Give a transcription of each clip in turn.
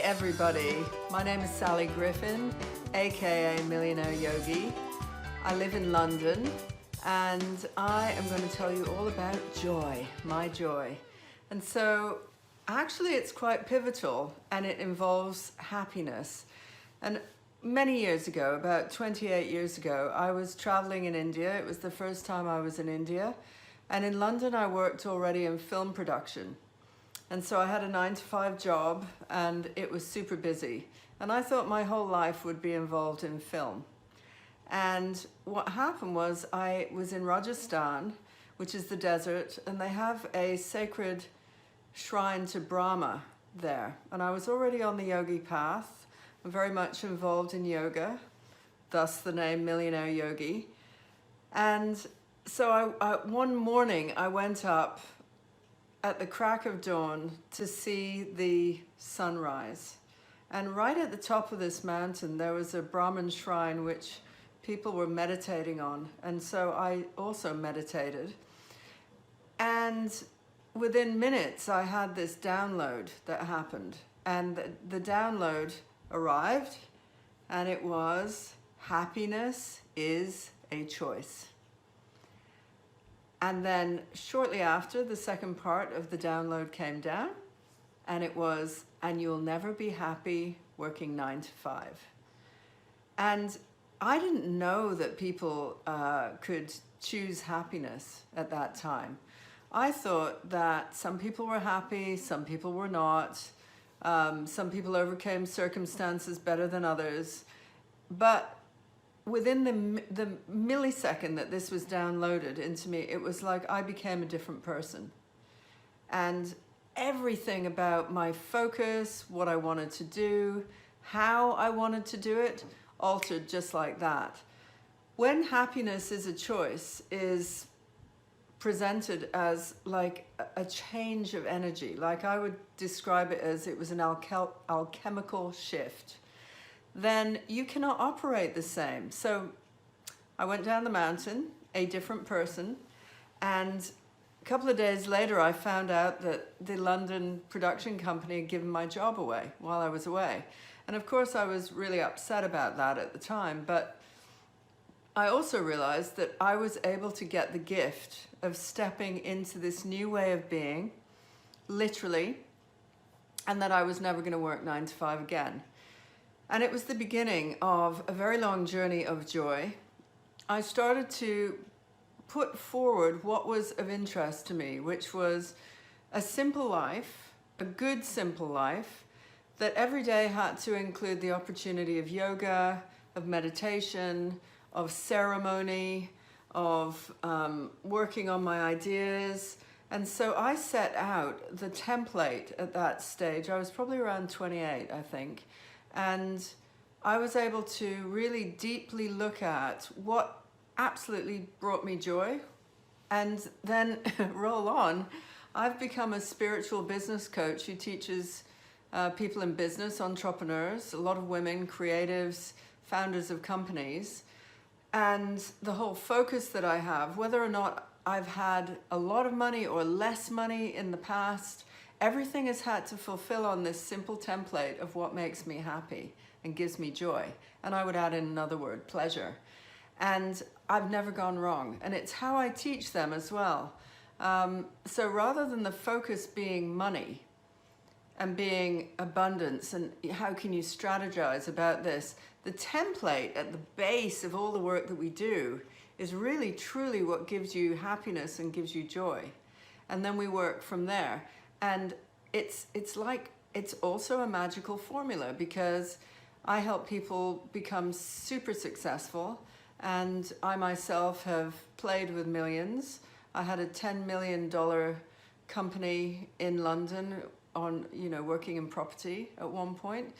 everybody, my name is Sally Griffyn, aka Millionaire Yogi. I live in London and I am going to tell you all about joy, my joy. And so actually it's quite pivotal and it involves happiness. And many years ago, about 28 years ago, I was traveling in India. It was the first time I was in India. And in London I worked already in film production. And so I had a 9-to-5 job and it was super busy. And I thought my whole life would be involved in film. And what happened was I was in Rajasthan, which is the desert, and they have a sacred shrine to Brahma there. And I was already on the yogi path. I'm very much involved in yoga, thus the name Millionaire Yogi. And so one morning I went up at the crack of dawn to see the sunrise. And right at the top of this mountain, there was a Brahmin shrine which people were meditating on. And so I also meditated. And within minutes, I had this download that happened. And the download arrived, and it was, happiness is a choice. And then shortly after, the second part of the download came down, and it was, and you'll never be happy working 9 to 5. And I didn't know that people could choose happiness at that time. I thought that some people were happy, some people were not. Some people overcame circumstances better than others. But within the millisecond that this was downloaded into me, it was like I became a different person. And everything about my focus, what I wanted to do, how I wanted to do it, altered just like that. When happiness is a choice, is presented as like a change of energy. Like I would describe it as it was an alchemical shift. Then you cannot operate the same. So I went down the mountain, a different person, and a couple of days later I found out that the London production company had given my job away while I was away. And of course I was really upset about that at the time, but I also realized that I was able to get the gift of stepping into this new way of being, literally, and that I was never going to work 9 to 5 again. And it was the beginning of a very long journey of joy. I started to put forward what was of interest to me, which was a simple life, a good simple life, that every day had to include the opportunity of yoga, of meditation, of ceremony, of working on my ideas. And so I set out the template at that stage. I was probably around 28, I think. And I was able to really deeply look at what absolutely brought me joy, and then roll on. I've become a spiritual business coach who teaches people in business, entrepreneurs, a lot of women, creatives, founders of companies. And the whole focus that I have, whether or not I've had a lot of money or less money in the past, everything has had to fulfill on this simple template of what makes me happy and gives me joy. And I would add in another word, pleasure. And I've never gone wrong. And it's how I teach them as well. So rather than the focus being money and being abundance and how can you strategize about this, the template at the base of all the work that we do is really truly what gives you happiness and gives you joy. And then we work from there. And it's also a magical formula, because I help people become super successful, and I myself have played with millions. I had a $10 million company in London on, working in property at one point.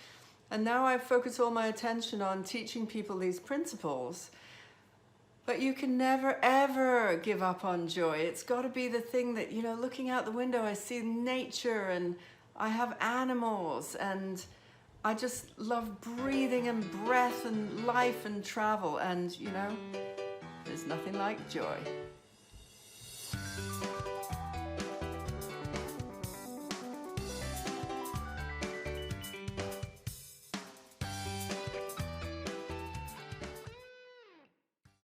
And now I focus all my attention on teaching people these principles. But you can never, ever give up on joy. It's got to be the thing that, looking out the window, I see nature and I have animals and I just love breathing and breath and life and travel. And, there's nothing like joy.